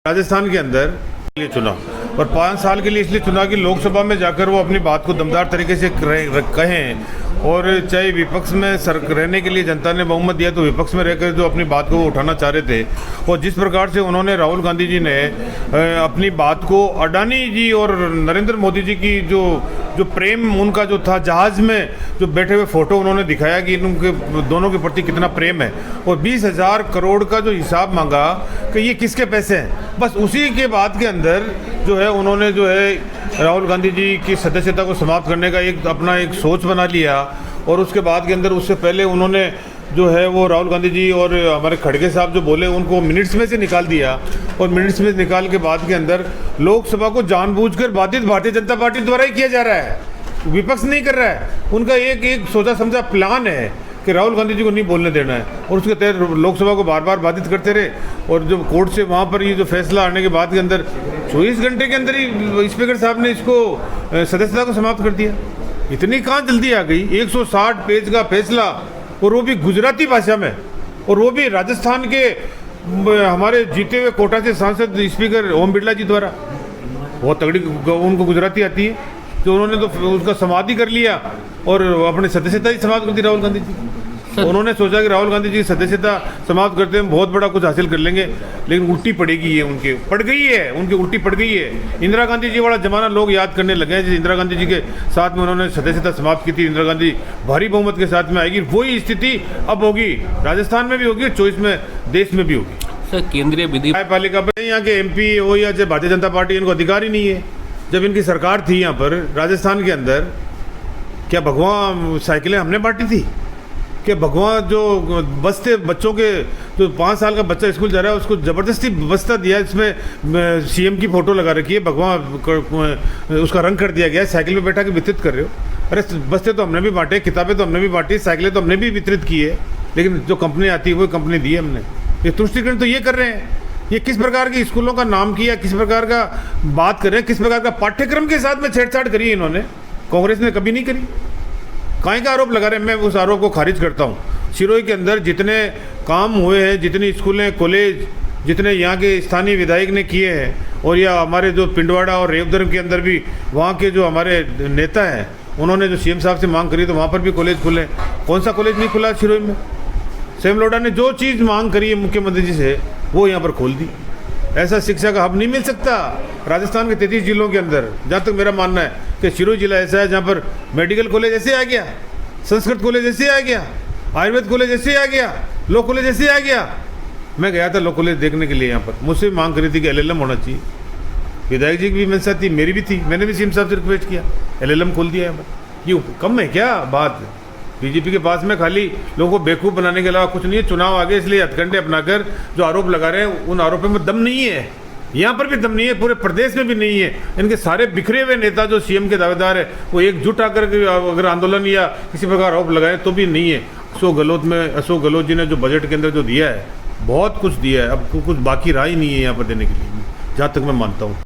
राजस्थान के अंदर लिए चुना और 5 साल के लिए इसलिए चुना कि लोकसभा में जाकर वो अपनी बात को दमदार तरीके से कहें और चाहे विपक्ष में रहने के लिए जनता ने बहुमत दिया तो विपक्ष में रहकर जो अपनी बात को उठाना चाह रहे थे और जिस प्रकार से उन्होंने राहुल गांधी जी ने अपनी बात को अडानी जी और नरेंद्र मोदी जी की जो प्रेम उनका जो था जहाज़ में जो बैठे हुए फ़ोटो उन्होंने दिखाया कि उनके दोनों के प्रति कितना प्रेम है और 20,000 करोड़ का जो हिसाब मांगा कि ये किसके पैसे हैं, बस उसी के बाद के अंदर जो है उन्होंने जो है राहुल गांधी जी की सदस्यता को समाप्त करने का अपना एक सोच बना लिया और उसके बाद के अंदर उससे पहले उन्होंने जो है वो राहुल गांधी जी और हमारे खड़गे साहब जो बोले उनको मिनट्स में से निकाल दिया और मिनट्स में निकाल के बाद के अंदर लोकसभा को जानबूझकर बाधित भारतीय जनता पार्टी द्वारा ही किया जा रहा है, विपक्ष नहीं कर रहा है। उनका एक सोचा समझा प्लान है कि राहुल गांधी जी को नहीं बोलने देना है और उसके तहत लोकसभा को बार बार बाधित करते रहे और जब कोर्ट से वहाँ पर ये जो फैसला आने के बाद के अंदर 24 घंटे के अंदर ही स्पीकर साहब ने इसको सदस्यता को समाप्त कर दिया। इतनी कहाँ जल्दी आ गई, 160 पेज का फैसला और वो भी गुजराती भाषा में और वो भी राजस्थान के हमारे जीते हुए कोटा से सांसद स्पीकर ओम बिरला जी द्वारा। बहुत तगड़ी उनको गुजराती आती है तो उन्होंने तो उसका समाधि कर लिया और अपनी सदस्यता ही समाप्त कर दी राहुल गांधी जी। उन्होंने सोचा कि राहुल गांधी जी की सदस्यता समाप्त करते हैं बहुत बड़ा कुछ हासिल कर लेंगे, लेकिन उल्टी पड़ेगी ये उनके पड़ गई है, उनकी उल्टी पड़ गई है। इंदिरा गांधी जी वाला जमाना लोग याद करने लगे हैं, इंदिरा गांधी जी के साथ में उन्होंने सदस्यता समाप्त की थी। इंदिरा गांधी भारी बहुमत के साथ में आएगी, वही स्थिति अब होगी, राजस्थान में भी होगी, 24 में देश में भी होगी। सर केंद्रीय विधि न्यायपालिका पर यहाँ के MP हो या चाहे भारतीय जनता पार्टी, इनको अधिकार ही नहीं है। जब इनकी सरकार थी यहाँ पर राजस्थान के अंदर, क्या भगवान साइकिलें हमने बांटी थी? क्या भगवान जो बस्ते बच्चों के जो 5 साल का बच्चा स्कूल जा रहा है उसको ज़बरदस्ती बस्ता दिया, इसमें CM की फ़ोटो लगा रखी है, भगवान उसका रंग कर दिया गया है, साइकिल पे बैठा के वितरित कर रहे हो। अरे बस्ते तो हमने भी बांटे, किताबें तो हमने भी बांटी, साइकिलें तो हमने भी वितरित की है, लेकिन जो कंपनी आती है वो कंपनी दी है हमने। ये तुष्टिकरण तो ये कर रहे हैं। ये किस प्रकार के स्कूलों का नाम किया, किस प्रकार का बात कर रहे हैं, किस प्रकार का पाठ्यक्रम के साथ में छेड़छाड़ करी है इन्होंने, कांग्रेस ने कभी नहीं करी। काहे का आरोप लगा रहे हैं, मैं उस आरोप को खारिज करता हूँ। सिरोही के अंदर जितने काम हुए हैं, जितनी स्कूलें कॉलेज जितने यहाँ के स्थानीय विधायक ने किए हैं और या हमारे जो पिंडवाड़ा और रेवदर के अंदर भी वहाँ के जो हमारे नेता हैं उन्होंने जो CM साहब से मांग करी तो वहाँ पर भी कॉलेज खुले। कौन सा कॉलेज नहीं खुला सिरोही में? सेम लोढ़ा ने जो चीज़ मांग करी है मुख्यमंत्री जी से वो यहाँ पर खोल दी। ऐसा शिक्षा का हब नहीं मिल सकता राजस्थान के 33 जिलों के अंदर। जहाँ तक मेरा मानना है कि सिरोही जिला ऐसा है जहाँ पर मेडिकल कॉलेज ऐसे आ गया, संस्कृत कॉलेज ऐसे आ गया, आयुर्वेद कॉलेज ऐसे आ गया, लॉ कॉलेज ऐसे आ गया। मैं गया था लॉ कॉलेज देखने के लिए, यहाँ पर मुझसे मांग करी थी कि LLM होना चाहिए। विधायक जी की भी मंशा थी, मेरी भी थी, मैंने भी CM साहब से रिक्वेस्ट किया, LLM खोल दिया यहाँ पर। ये कम है क्या बात? BJP के पास में खाली लोगों को बेवकूफ़ बनाने के अलावा कुछ नहीं है। चुनाव आगे इसलिए हथकंडे अपनाकर जो आरोप लगा रहे हैं उन आरोपों में दम नहीं है, यहाँ पर भी दम नहीं है, पूरे प्रदेश में भी नहीं है। इनके सारे बिखरे हुए नेता जो CM के दावेदार है वो एकजुट आकर अगर आंदोलन या किसी प्रकार आरोप लगाए तो भी नहीं है। अशोक गहलोत जी ने जो बजट के अंदर जो दिया है बहुत कुछ दिया है, अब कुछ बाकी रहा ही नहीं है यहाँ पर देने के लिए, जहाँ तक मैं मानता हूँ।